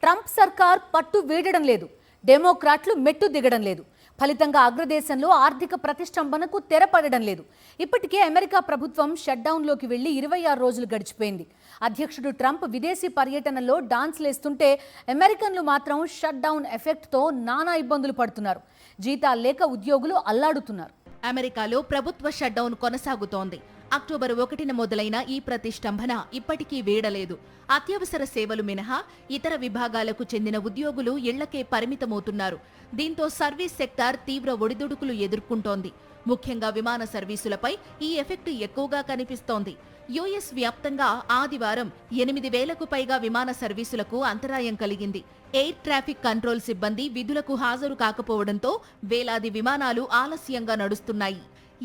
Trump సర్కార్ పట్టు వీడడం లేదు. డెమోక్రాట్లు మెట్టు దిగడం లేదు. ఫలితంగా అగ్రదేశంలో ఆర్థిక ప్రతిష్టంభనకు తెరపడడం లేదు. ఇప్పటికే అమెరికా ప్రభుత్వం షట్డౌన్లోకి వెళ్లి 26 రోజులు గడిచిపోయింది. అధ్యక్షుడు ట్రంప్ విదేశీ పర్యటనలో డాన్స్లేస్తుంటే అమెరికన్లు మాత్రం షట్డౌన్ ఎఫెక్ట్తో నానా ఇబ్బందులు పడుతున్నారు. జీతాలు లేక ఉద్యోగులు అల్లాడుతున్నారు. అమెరికాలో ప్రభుత్వ షట్డౌన్ కొనసాగుతోంది. అక్టోబర్ 1న మొదలైన ఈ ప్రతిష్టంభన ఇప్పటికీ వీడలేదు. అత్యవసర సేవలు మినహా ఇతర విభాగాలకు చెందిన ఉద్యోగులు ఇళ్లకే పరిమితమవుతున్నారు. దీంతో సర్వీస్ సెక్టార్ తీవ్ర ఒడిదుడుకులు ఎదుర్కొంటోంది. ముఖ్యంగా విమాన సర్వీసులపై ఈ ఎఫెక్ట్ ఎక్కువగా కనిపిస్తోంది. యుఎస్ వ్యాప్తంగా ఆదివారం 8,000కు పైగా విమాన సర్వీసులకు అంతరాయం కలిగింది. ఎయిర్ ట్రాఫిక్ కంట్రోల్ సిబ్బంది విధులకు హాజరు కాకపోవడంతో వేలాది విమానాలు ఆలస్యంగా నడుస్తున్నాయి.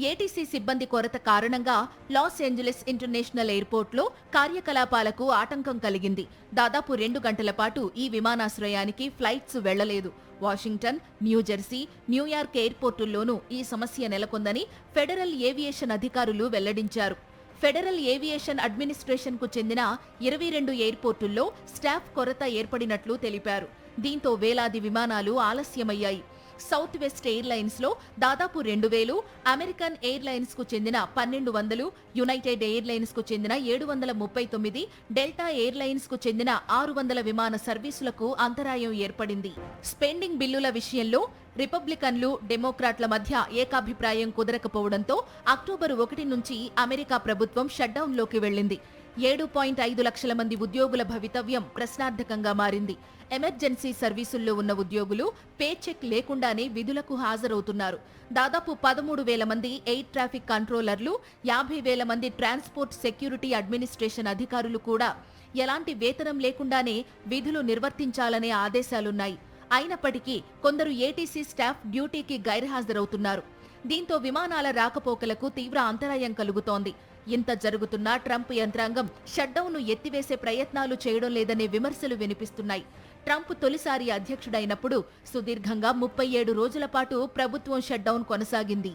ఏటీసీ సిబ్బంది కొరత కారణంగా లాస్ ఏంజలస్ ఇంటర్నేషనల్ ఎయిర్పోర్ట్లో కార్యకలాపాలకు ఆటంకం కలిగింది. దాదాపు 2 గంటల పాటు ఈ విమానాశ్రయానికి ఫ్లైట్స్ వెళ్లలేదు. వాషింగ్టన్, న్యూజెర్సీ, న్యూయార్క్ ఎయిర్పోర్టుల్లోనూ ఈ సమస్య నెలకొందని ఫెడరల్ ఏవియేషన్ అధికారులు వెల్లడించారు. ఫెడరల్ ఏవియేషన్ అడ్మినిస్ట్రేషన్కు చెందిన 22 ఎయిర్పోర్టుల్లో స్టాఫ్ కొరత ఏర్పడినట్లు తెలిపారు. దీంతో వేలాది విమానాలు ఆలస్యమయ్యాయి. సౌత్ వెస్ట్ ఎయిర్లైన్స్ లో దాదాపు 2,000, అమెరికన్ ఎయిర్లైన్స్ కు చెందిన 1,200, యునైటెడ్ ఎయిర్లైన్స్ కు చెందిన 739, డెల్టా ఎయిర్లైన్స్ కు చెందిన 600 విమాన సర్వీసులకు అంతరాయం ఏర్పడింది. స్పెండింగ్ బిల్లుల విషయంలో రిపబ్లికన్లు, డెమోక్రాట్ల మధ్య ఏకాభిప్రాయం కుదరకపోవడంతో అక్టోబర్ 1 నుంచి అమెరికా ప్రభుత్వం షట్డౌన్లోకి వెళ్లింది. 7.5 లక్షల మంది ఉద్యోగుల భవితవ్యం ప్రశ్నార్థకంగా మారింది. ఎమర్జెన్సీ సర్వీసుల్లో ఉన్న ఉద్యోగులు పే చెక్ లేకుండానే విధులకు హాజరవుతున్నారు. దాదాపు 13,000 మంది ఎయిర్ ట్రాఫిక్ కంట్రోలర్లు, 50,000 మంది ట్రాన్స్పోర్ట్ సెక్యూరిటీ అడ్మినిస్ట్రేషన్ అధికారులు కూడా ఎలాంటి వేతనం లేకుండానే విధులు నిర్వర్తించాలనే ఆదేశాలున్నాయి. అయినప్పటికీ కొందరు ఏటీసీ స్టాఫ్ డ్యూటీకి గైర్హాజరవుతున్నారు. దీంతో విమానాల రాకపోకలకు తీవ్ర అంతరాయం కలుగుతోంది. ఇంత జరుగుతున్నా ట్రంప్ యంత్రాంగం షట్డౌన్ను ఎత్తివేసే ప్రయత్నాలు చేయడం లేదనే విమర్శలు వినిపిస్తున్నాయి. ట్రంప్ తొలిసారి అధ్యక్షుడైనప్పుడు సుదీర్ఘంగా 37 రోజుల పాటు ప్రభుత్వం షట్డౌన్ కొనసాగింది.